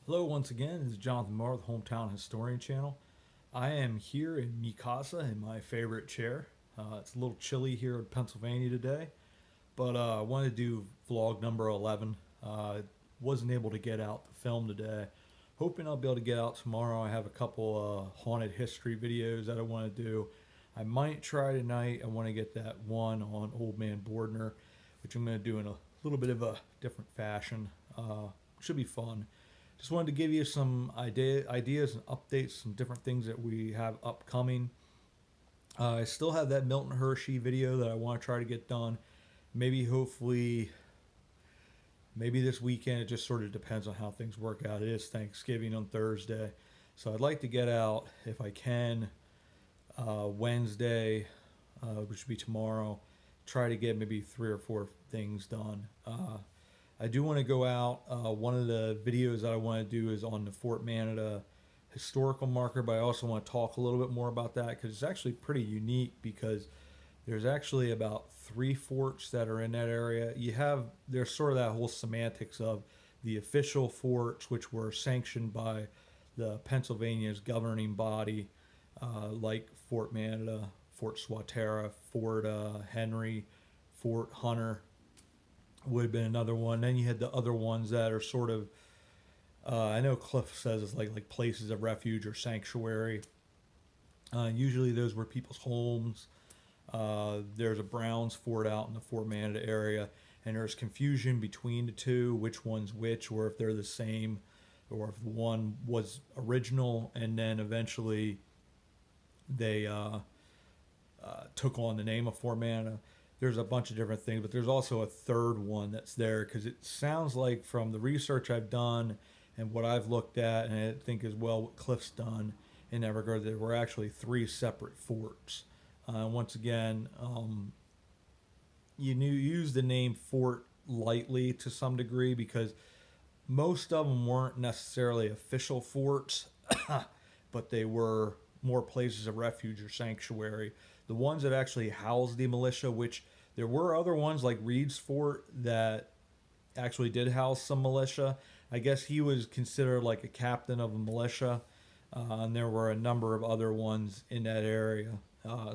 Hello once again, this is Jonathan Marr, the Hometown Historian channel. I am here in Mikasa in my favorite chair. It's a little chilly here in Pennsylvania today, but I wanted to do vlog number 11. Wasn't able to get out the film today. Hoping I'll be able to get out tomorrow. I have a couple haunted history videos that I want to do. I might try tonight. I want to get that one on Old Man Bordner, which I'm going to do in a little bit of a different fashion. Should be fun. Just wanted to give you some ideas and updates, some different things that we have upcoming. I still have that Milton Hershey video that I want to try to get done. Maybe, hopefully, maybe this weekend. It just sort of depends on how things work out. It is Thanksgiving on Thursday. So I'd like to get out, if I can, Wednesday, which would be tomorrow. Try to get maybe 3 or 4 things done. I do want to go out. One of the videos that I want to do is on the Fort Manat historical marker, but I also want to talk a little bit more about that because it's actually pretty unique because there's actually about 3 forts that are in that area. There's sort of that whole semantics of the official forts, which were sanctioned by the Pennsylvania's governing body, like Fort Manat, Fort Swatara, Fort Henry, Fort Hunter would have been another one. Then you had the other ones that are sort of, I know Cliff says it's like places of refuge or sanctuary. Usually those were people's homes. There's a Browns fort out in the Fort Manat area, and there's confusion between the two, which one's which, or if they're the same, or if one was original and then eventually they took on the name of Fort Manat. There's a bunch of different things, but there's also a third one that's there because it sounds like from the research I've done and what I've looked at, and I think as well what Cliff's done in that regard, there were actually 3 separate forts. Once again, you use the name fort lightly to some degree because most of them weren't necessarily official forts, but they were more places of refuge or sanctuary. The ones that actually housed the militia, which there were other ones like Reed's Fort that actually did house some militia. I guess he was considered like a captain of a militia, and there were a number of other ones in that area.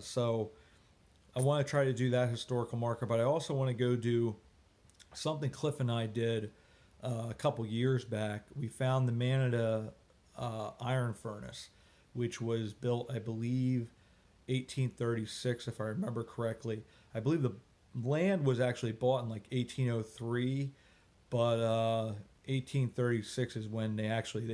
So I want to try to do that historical marker, but I also want to go do something Cliff and I did a couple years back. We found the Manat iron furnace, which was built, I believe, 1836, if I remember correctly. I believe the land was actually bought in like 1803, but 1836 is when they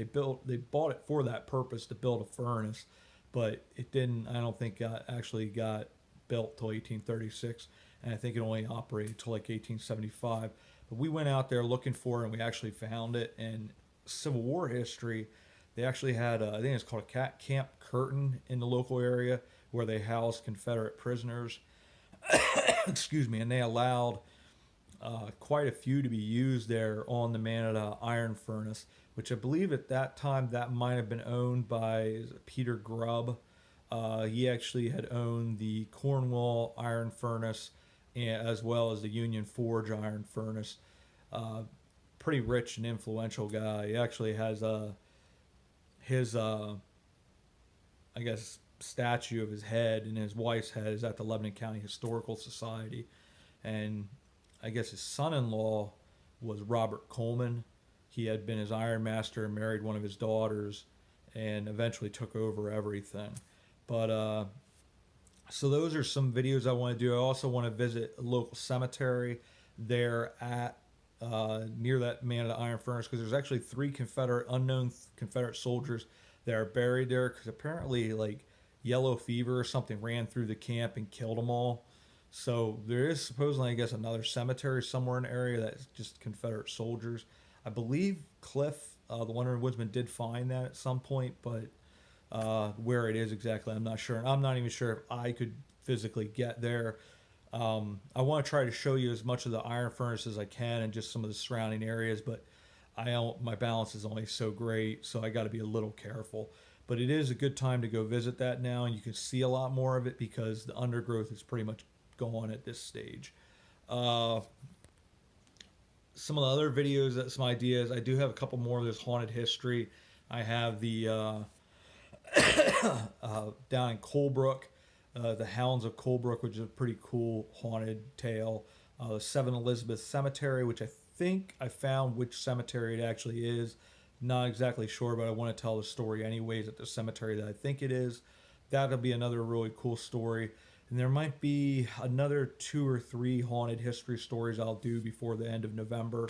bought it for that purpose to build a furnace, but it didn't. I don't think actually got built till 1836, and I think it only operated till like 1875. But we went out there looking for it, and we actually found it. And Civil War history, they actually had I think it's called a Camp Curtin in the local area where they housed Confederate prisoners. Excuse me, and they allowed quite a few to be used there on the Manat iron furnace, which I believe at that time that might have been owned by Peter Grubb. He actually had owned the Cornwall iron furnace as well as the Union Forge iron furnace. Pretty rich and influential guy. He actually has his I guess statue of his head and his wife's head is at the Lebanon County Historical Society, and I guess his son-in-law was Robert Coleman. He had been his iron master and married one of his daughters and eventually took over everything. But so those are some videos I want to do. I also want to visit a local cemetery there at near that Manat iron furnace because there's actually 3 unknown Confederate soldiers that are buried there because apparently like yellow fever or something ran through the camp and killed them all. So there is supposedly, I guess, another cemetery somewhere in the area that's just Confederate soldiers. I believe Cliff, the Wandering Woodsman, did find that at some point, but where it is exactly, I'm not sure. And I'm not even sure if I could physically get there. I want to try to show you as much of the iron furnace as I can and just some of the surrounding areas, but my balance is only so great, so I got to be a little careful. But it is a good time to go visit that now, and you can see a lot more of it because the undergrowth is pretty much gone at this stage. some of the other videos, some ideas. I do have a couple more of this haunted history. I have the down in Colebrook, the Hounds of Colebrook, which is a pretty cool haunted tale. The Seven Elizabeth Cemetery, which I think I found which cemetery it actually is. Not exactly sure, but I want to tell the story anyways at the cemetery that I think it is. That'll be another really cool story. And there might be another 2 or 3 haunted history stories I'll do before the end of November,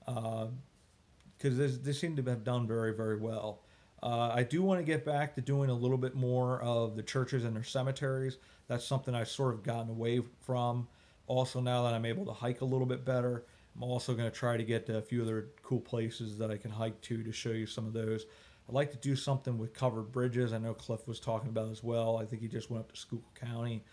because they seem to have done very, very well. I do want to get back to doing a little bit more of the churches and their cemeteries. That's something I've sort of gotten away from. Also, now that I'm able to hike a little bit better, I'm also going to try to get to a few other cool places that I can hike to show you some of those. I'd like to do something with covered bridges. I know Cliff was talking about as well. I think he just went up to Schuylkill County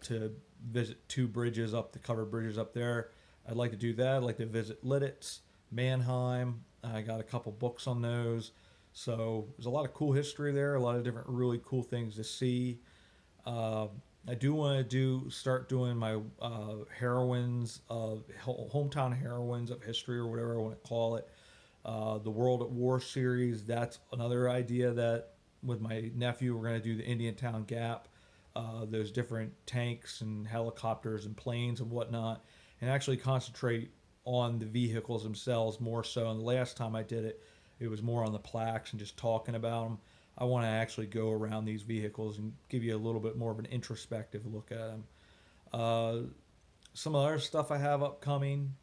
to visit 2 bridges up, the covered bridges up there. I'd like to do that. I'd like to visit Lidditz, Mannheim. I got a couple books on those. So there's a lot of cool history there, a lot of different really cool things to see. I do want to start doing my heroines of hometown heroines of history, or whatever I want to call it. The World at War series, that's another idea that with my nephew we're going to do the Indiantown Gap, those different tanks and helicopters and planes and whatnot, and actually concentrate on the vehicles themselves more so. And the last time I did it, it was more on the plaques and just talking about them. I want to actually go around these vehicles and give you a little bit more of an introspective look at them. Some other stuff I have upcoming.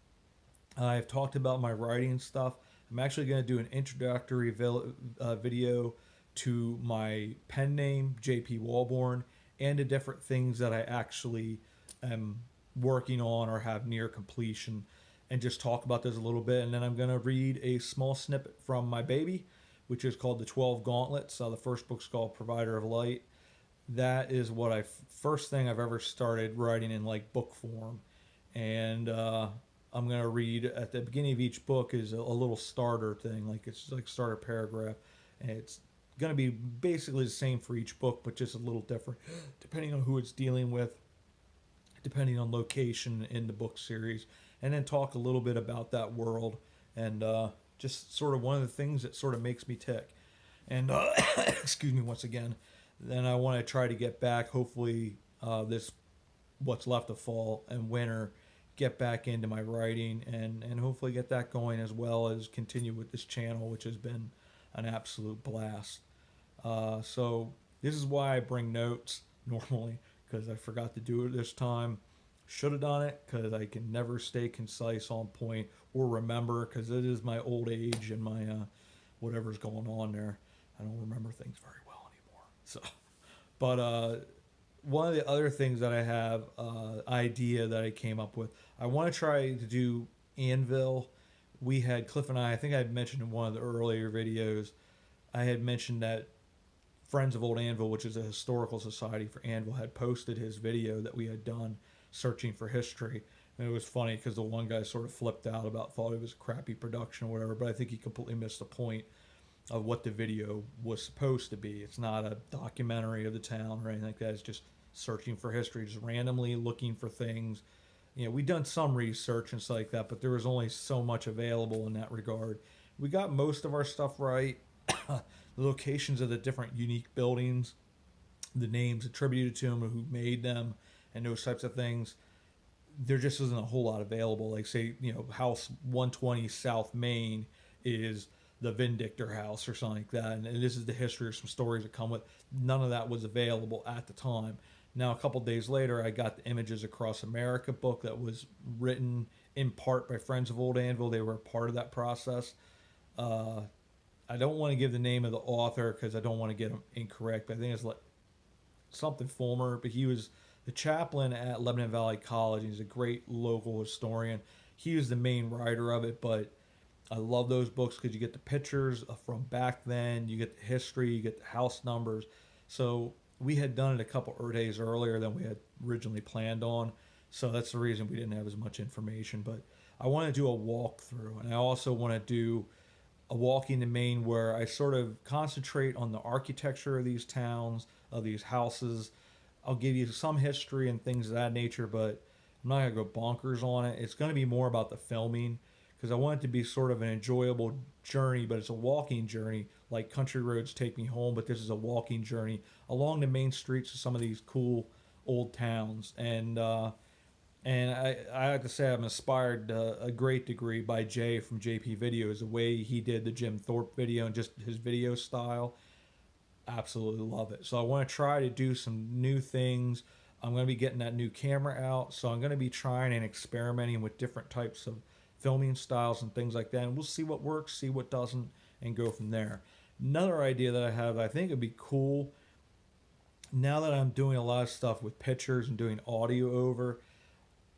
I've talked about my writing stuff. I'm actually going to do an introductory video to my pen name, JP Walborn, and the different things that I actually am working on or have near completion, and just talk about those a little bit. And then I'm going to read a small snippet from my baby, which is called The 12 Gauntlets. The first book's called Provider of Light. That is what first thing I've ever started writing in like book form. And I'm going to read at the beginning of each book is a little starter thing, like it's like starter paragraph. And it's going to be basically the same for each book, but just a little different depending on who it's dealing with, depending on location in the book series. And then talk a little bit about that world and just sort of one of the things that sort of makes me tick. And excuse me once again. Then I want to try to get back, hopefully this what's left of fall and winter, get back into my writing and hopefully get that going, as well as continue with this channel, which has been an absolute blast. So this is why I bring notes normally, because I forgot to do it this time. Should have done it, because I can never stay concise, on point, or remember, because it is my old age and my whatever's going on there. I don't remember things very well anymore. So, but one of the other things that I have idea that I came up with, I want to try to do Anvil. We had Cliff and I think I had mentioned in one of the earlier videos, I had mentioned that Friends of Old Anvil, which is a historical society for Anvil, had posted his video that we had done searching for history. And it was funny because the one guy sort of flipped out thought it was a crappy production or whatever, but I think he completely missed the point of what the video was supposed to be. It's not a documentary of the town or anything like that. It's just searching for history, just randomly looking for things. You know, we've done some research and stuff like that, but there was only so much available in that regard. We got most of our stuff right. The locations of the different unique buildings, the names attributed to them, who made them, and those types of things. There just isn't a whole lot available. Like, say, you know, House 120 South Main is the Vindictor House or something like that, and this is the history of some stories that come with. None of that was available at the time. Now, a couple days later, I got the Images Across America book that was written in part by Friends of Old Anvil. They were a part of that process. I don't want to give the name of the author because I don't want to get him incorrect, but I think it's like something Fulmer, but he was the chaplain at Lebanon Valley College. He's a great local historian. He was the main writer of it, but I love those books because you get the pictures from back then, you get the history, you get the house numbers. So we had done it a couple of days earlier than we had originally planned on, so that's the reason we didn't have as much information. But I want to do a walkthrough, and I also want to do a walking the Maine where I sort of concentrate on the architecture of these towns, of these houses. I'll give you some history and things of that nature, but I'm not going to go bonkers on it. It's going to be more about the filming because I want it to be sort of an enjoyable journey, but it's a walking journey. Like country roads take me home, but this is a walking journey along the main streets of some of these cool old towns. And I have to say I'm inspired a great degree by Jay from JP Videos, the way he did the Jim Thorpe video and just his video style. Absolutely love it. So I want to try to do some new things. I'm going to be getting that new camera out, so I'm going to be trying and experimenting with different types of filming styles and things like that, and we'll see what works, see what doesn't, and go from there. Another idea that I have, I think it'd be cool, now that I'm doing a lot of stuff with pictures and doing audio over,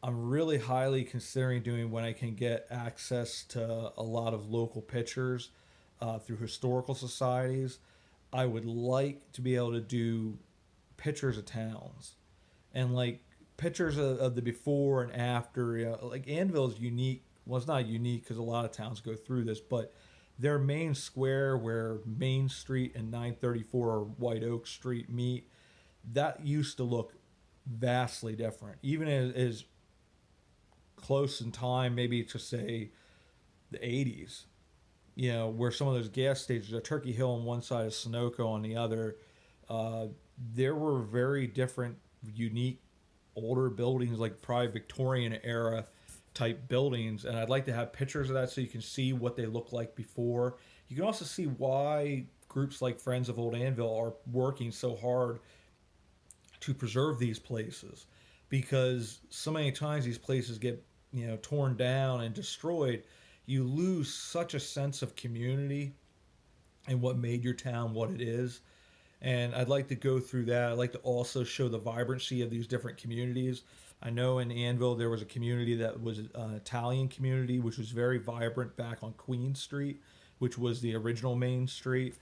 I'm really highly considering doing when I can get access to a lot of local pictures through historical societies. I would like to be able to do pictures of towns and like pictures of the before and after. Like Annville is unique. Well, it's not unique because a lot of towns go through this, but their main square where Main Street and 934 or White Oak Street meet, that used to look vastly different. Even as close in time, maybe to say the 80s, where some of those gas stations are Turkey Hill on one side of Sunoco on the other. There were very different, unique, older buildings, like probably Victorian era type buildings. And I'd like to have pictures of that so you can see what they look like before. You can also see why groups like Friends of Old Anvil are working so hard to preserve these places, because so many times these places get torn down and destroyed. You lose such a sense of community and what made your town what it is. And I'd like to go through that. I'd like to also show the vibrancy of these different communities. I know in Anvil there was a community that was an Italian community, which was very vibrant back on Queen Street, which was the original main street.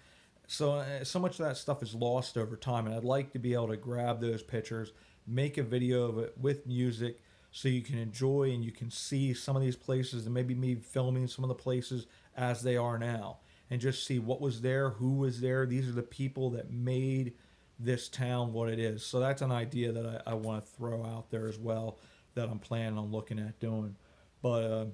So much of that stuff is lost over time, and I'd like to be able to grab those pictures, make a video of it with music, so you can enjoy and you can see some of these places, and maybe me filming some of the places as they are now, and just see what was there, who was there. These are the people that made this town what it is. So that's an idea that I want to throw out there as well, that I'm planning on looking at doing. But a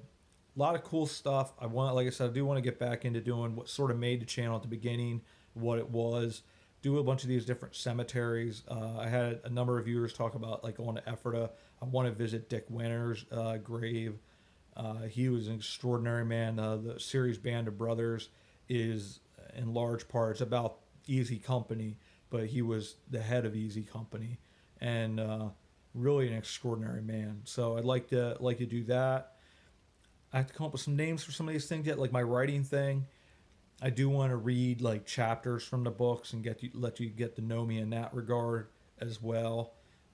lot of cool stuff. Like I said, I do want to get back into doing what sort of made the channel at the beginning, what it was, do a bunch of these different cemeteries. I had a number of viewers talk about like going to Ephrata. I want to visit Dick Winter's grave. He was an extraordinary man. The series Band of Brothers is in large part, it's about Easy Company, but he was the head of Easy Company, and really an extraordinary man. So I'd like to do that. I have to come up with some names for some of these things yet, like my writing thing. I do want to read like chapters from the books and let you get to know me in that regard as well.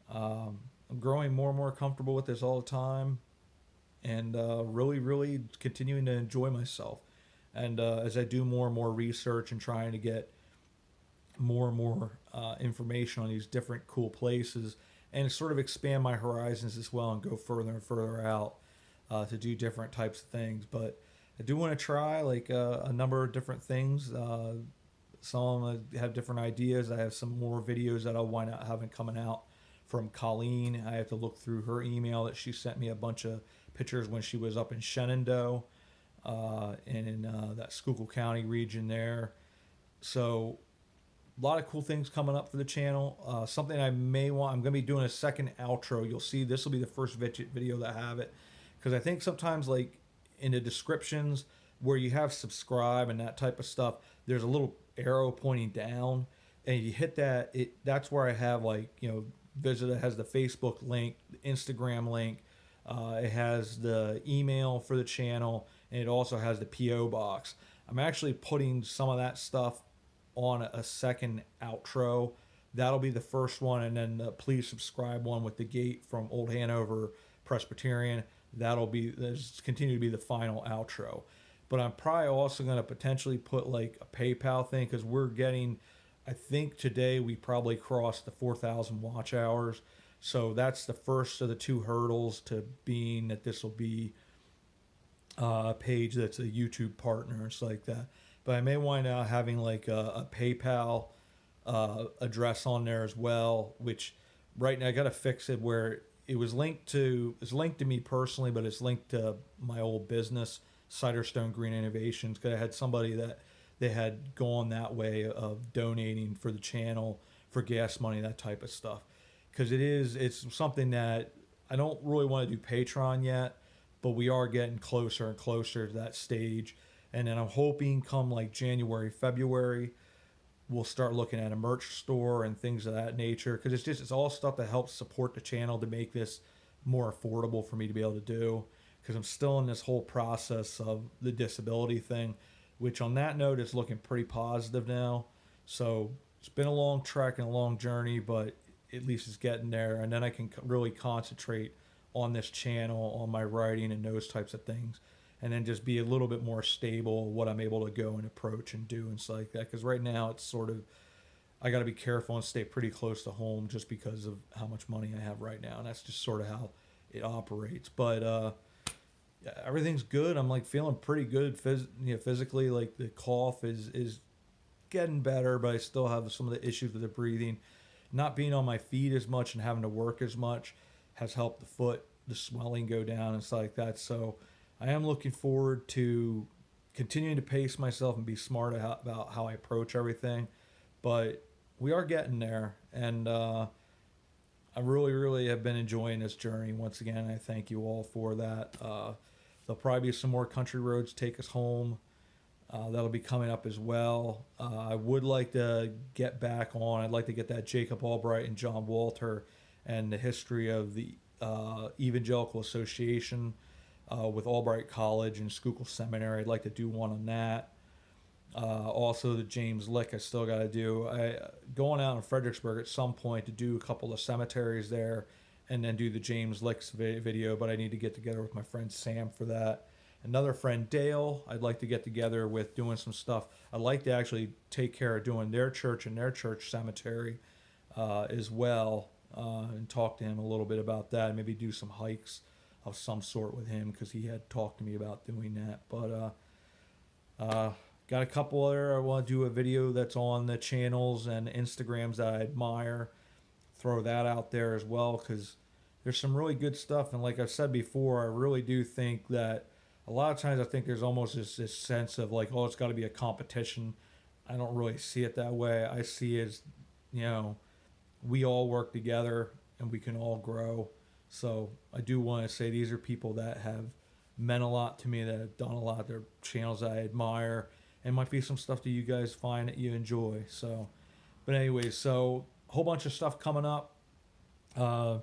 I'm growing more and more comfortable with this all the time, and really continuing to enjoy myself. And as I do more and more research and trying to get more and more information on these different cool places, and sort of expand my horizons as well and go further and further out to do different types of things. But I do want to try like a number of different things. Some of them have different ideas. I have some more videos that I'll wind up having coming out from Colleen. I have to look through her email that she sent me a bunch of pictures when she was up in Shenandoah and in that Schuylkill County region there. So a lot of cool things coming up for the channel. Something I'm going to be doing a second outro. You'll see this will be the first video that I have it, because I think sometimes like in the descriptions where you have subscribe and that type of stuff, there's a little arrow pointing down, and you hit that, that's where I have like, visit. It has the Facebook link, the Instagram link, it has the email for the channel, and it also has the PO box. I'm actually putting some of that stuff on a second outro. That'll be the first one, and then the please subscribe one with the gate from Old Hanover Presbyterian, that'll continue to be the final outro. But I'm probably also going to potentially put like a PayPal thing, because we're getting, I think today we probably crossed the 4,000 watch hours. So that's the first of the two hurdles to being that this will be a page that's a YouTube partner and stuff like that. But I may wind up having like a PayPal address on there as well, which right now I got to fix it where it's linked to me personally, but it's linked to my old business, Ciderstone Green Innovations, because I had somebody that they had gone that way of donating for the channel, for gas money, that type of stuff. Because it's something that I don't really want to do Patreon yet, but we are getting closer and closer to that stage. And then I'm hoping come like January, February, we'll start looking at a merch store and things of that nature. Because it's all stuff that helps support the channel to make this more affordable for me to be able to do. Because I'm still in this whole process of the disability thing, which on that note is looking pretty positive now. So it's been a long trek and a long journey, but at least it's getting there. And then I can really concentrate on this channel, on my writing and those types of things. And then just be a little bit more stable what I'm able to go and approach and do and stuff like that. Because right now it's sort of, I got to be careful and stay pretty close to home just because of how much money I have right now. And that's just sort of how it operates. But yeah, everything's good. I'm like feeling pretty good physically. Like the cough is getting better, but I still have some of the issues with the breathing. Not being on my feet as much and having to work as much has helped the swelling go down and stuff like that. So I am looking forward to continuing to pace myself and be smart about how I approach everything. But we are getting there, and I really, really have been enjoying this journey. Once again, I thank you all for that. There'll probably be some more country roads take us home. That'll be coming up as well. I would like to get back on. I'd like to get that Jacob Albright and John Walter and the history of the Evangelical Association with Albright College and Schuylkill Seminary. I'd like to do one on that. Also, the James Lick I still got to do. Going out in Fredericksburg at some point to do a couple of cemeteries there and then do the James Lick's video, but I need to get together with my friend Sam for that. Another friend, Dale, I'd like to get together with doing some stuff. I'd like to actually take care of doing their church and their church cemetery as well, and talk to him a little bit about that, and maybe do some hikes of some sort with him because he had talked to me about doing that. But got a couple other, I want to do a video that's on the channels and Instagrams that I admire. Throw that out there as well because there's some really good stuff. And like I've said before, I really do think that a lot of times I think there's almost this sense of like, oh, it's got to be a competition. I don't really see it that way. I see it as, we all work together and we can all grow. So I do want to say these are people that have meant a lot to me, that have done a lot. They're channels I admire, and might be some stuff that you guys find that you enjoy. So, but anyways, so a whole bunch of stuff coming up. I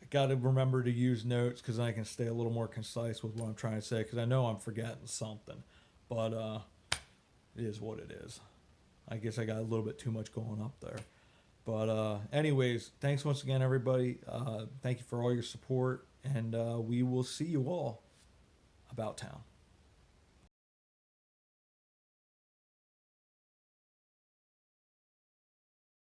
got to remember to use notes because I can stay a little more concise with what I'm trying to say because I know I'm forgetting something. But it is what it is. I guess I got a little bit too much going up there. But anyways, thanks once again, everybody. Thank you for all your support, and we will see you all about town.